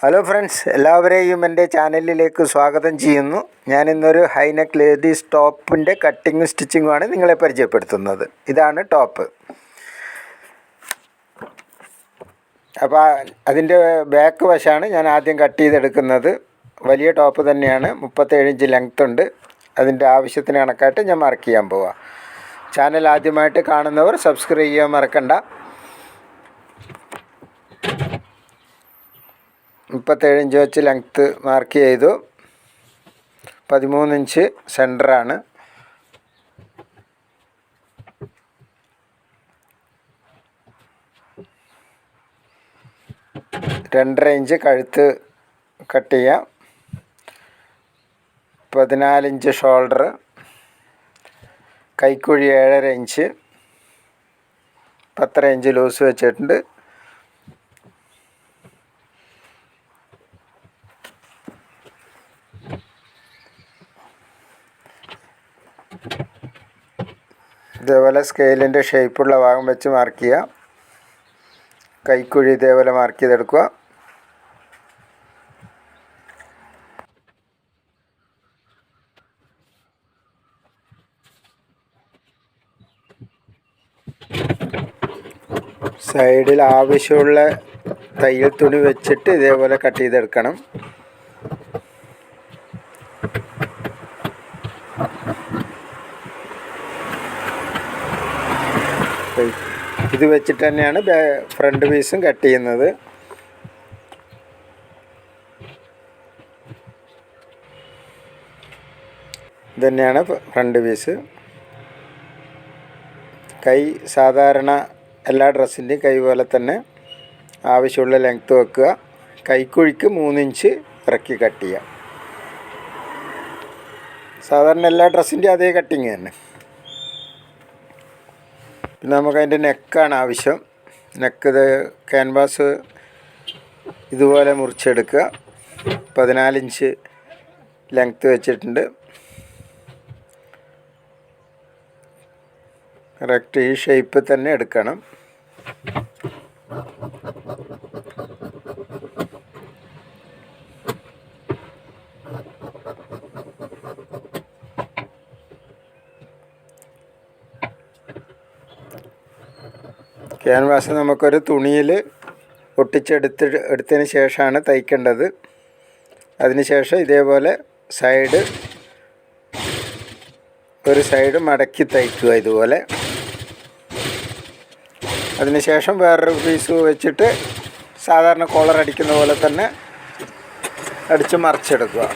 Hello friends, എല്ലാവരെയും എൻ്റെ ചാനലിലേക്ക് സ്വാഗതം ചെയ്യുന്നു. ഞാനിന്നൊരു ഹൈനെക്ക് ലേഡീസ് ടോപ്പിൻ്റെ കട്ടിങ്ങും സ്റ്റിച്ചിങ്ങുമാണ് നിങ്ങളെ പരിചയപ്പെടുത്തുന്നത്. ഇതാണ് ടോപ്പ്. അപ്പോൾ അതിൻ്റെ ബാക്ക് വശമാണ് ഞാൻ ആദ്യം കട്ട് ചെയ്തെടുക്കുന്നത്. വലിയ ടോപ്പ് തന്നെയാണ്, 37 ഇഞ്ച് ലെങ്ത് ഉണ്ട്. അതിൻ്റെ ആവശ്യത്തിന് കണക്കായിട്ട് ഞാൻ മാർക്ക് ചെയ്യാൻ പോവാം. ചാനൽ ആദ്യമായിട്ട് കാണുന്നവർ സബ്സ്ക്രൈബ് ചെയ്യാൻ മറക്കണ്ട. 37 ഇഞ്ച് വെച്ച് ലെങ്ത്ത് മാർക്ക് ചെയ്തു. 13 ഇഞ്ച് സെൻറ്ററാണ്. രണ്ടര ഇഞ്ച് കഴുത്ത് കട്ട് ചെയ്യാം. 14 ഇഞ്ച് ഷോൾഡർ, കൈക്കുഴി 7.5 ഇഞ്ച്, 10 ഇഞ്ച് ലൂസ് വെച്ചിട്ടുണ്ട്. ഇതേപോലെ സ്കെയിലിൻ്റെ ഷേപ്പുള്ള ഭാഗം വെച്ച് മാർക്ക് ചെയ്യുക. കൈക്കുഴി ഇതേപോലെ മാർക്ക് ചെയ്തെടുക്കുക. സൈഡിൽ ആവശ്യമുള്ള തയ്യൽ തുണി വെച്ചിട്ട് ഇതേപോലെ കട്ട് ചെയ്തെടുക്കണം. ഇത് വെച്ചിട്ട് തന്നെയാണ് ഫ്രണ്ട് പീസും കട്ട് ചെയ്യുന്നത്. ഇതന്നെയാണ് ഫ്രണ്ട് പീസ്. കൈ സാധാരണ എല്ലാ ഡ്രസ്സിൻ്റെയും കൈ പോലെ തന്നെ ആവശ്യമുള്ള ലെങ്ത്ത് വെക്കുക. കൈക്കുഴിക്ക് 3 ഇഞ്ച് ഇറക്കി കട്ട് ചെയ്യാം. സാധാരണ എല്ലാ ഡ്രസ്സിൻ്റെയും അതേ കട്ടിങ് തന്നെ. പിന്നെ നമുക്ക് അതിൻ്റെ നെക്കാണ് ആവശ്യം. നെക്ക് ക്യാൻവാസ് ഇതുപോലെ മുറിച്ചെടുക്കുക. 14 ഇഞ്ച് ലെങ്ത്ത് വെച്ചിട്ടുണ്ട്. കറക്റ്റ് ഈ ഷേപ്പ് തന്നെ എടുക്കണം. ക്യാൻവാസ് നമുക്കൊരു തുണിയിൽ എടുത്തതിന് ശേഷമാണ് തയ്ക്കേണ്ടത്. അതിനുശേഷം ഇതേപോലെ ഒരു സൈഡ് മടക്കി തയ്ക്കുക ഇതുപോലെ. അതിനുശേഷം വേറൊരു പീസ് വെച്ചിട്ട് സാധാരണ കോളർ അടിക്കുന്ന പോലെ തന്നെ അടിച്ച് മറിച്ചെടുക്കുക.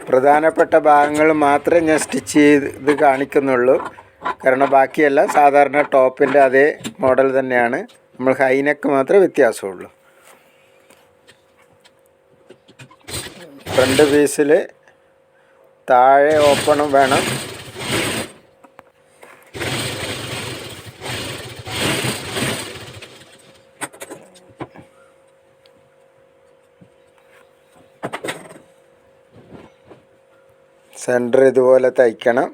പ്രധാനപ്പെട്ട ഭാഗങ്ങൾ മാത്രമേ ഞാൻ സ്റ്റിച്ച് ചെയ്ത് കാണിക്കുന്നുള്ളൂ. കാരണം ബാക്കിയെല്ലാം സാധാരണ ടോപ്പിൻ്റെ അതേ മോഡൽ തന്നെയാണ്. നമ്മൾ ഹൈനെക്ക് മാത്രമേ വ്യത്യാസമുള്ളൂ. ഫ്രണ്ട് പീസിൽ താഴെ ഓപ്പണും വേണം. സെൻറ്റർ ഇതുപോലെ തയ്ക്കണം.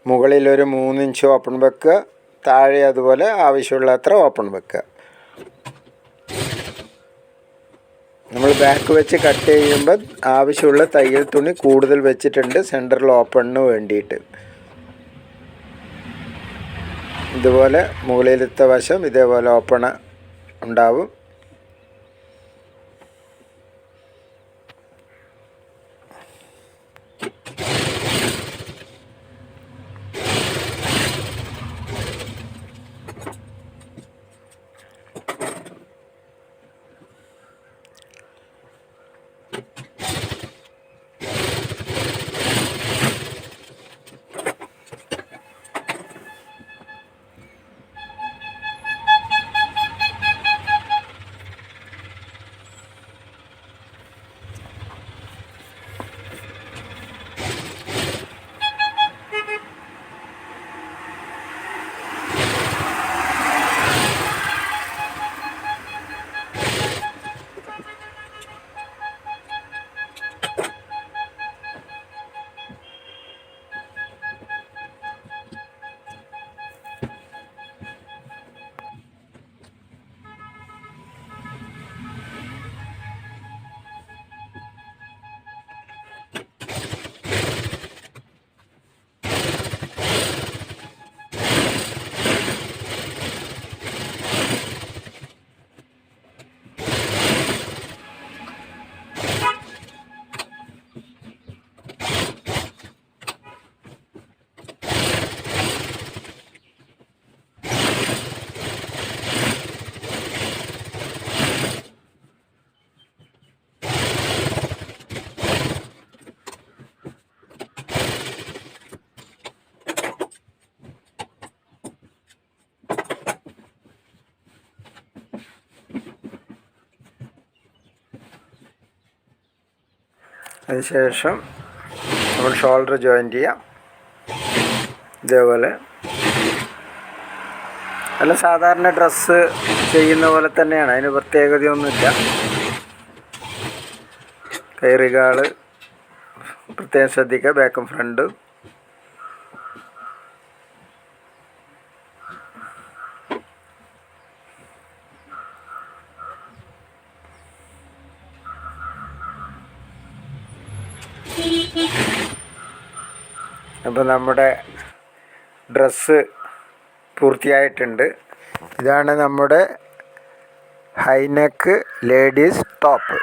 മുകളിലൊരു 3 ഇഞ്ച് ഓപ്പൺ വെക്കുക. താഴെ അതുപോലെ ആവശ്യമുള്ള അത്ര ഓപ്പൺ വെക്കുക. നമ്മൾ ബാക്ക് വെച്ച് കട്ട് ചെയ്യുമ്പോൾ ആവശ്യമുള്ള തയ്യൽ തുണി കൂടുതൽ വെച്ചിട്ടുണ്ട് സെൻറ്ററിൽ ഓപ്പണിന് വേണ്ടിയിട്ട്. ഇതുപോലെ മുകളിലത്തെ വശം ഇതേപോലെ ഓപ്പൺ ഉണ്ടാവും. അതിനുശേഷം നമ്മൾ ഷോൾഡർ ജോയിൻ്റ് ചെയ്യാം. ഇതേപോലെ അല്ല, സാധാരണ ഡ്രസ്സ് ചെയ്യുന്ന പോലെ തന്നെയാണ്, അതിന് പ്രത്യേകതയൊന്നുമില്ല. കയറുകാൾ പ്രത്യേകം ശ്രദ്ധിക്കുക, ബാക്കും ഫ്രണ്ടും. അപ്പോൾ നമ്മുടെ ഡ്രസ്സ് പൂർത്തിയായിട്ടുണ്ട്. ഇതാണ് നമ്മുടെ ഹൈനെക്ക് ലേഡീസ് ടോപ്പ്.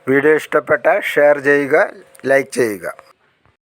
വീഡിയോ ഇഷ്ടപ്പെട്ടാൽ ഷെയർ ചെയ്യുക, ലൈക്ക് ചെയ്യുക.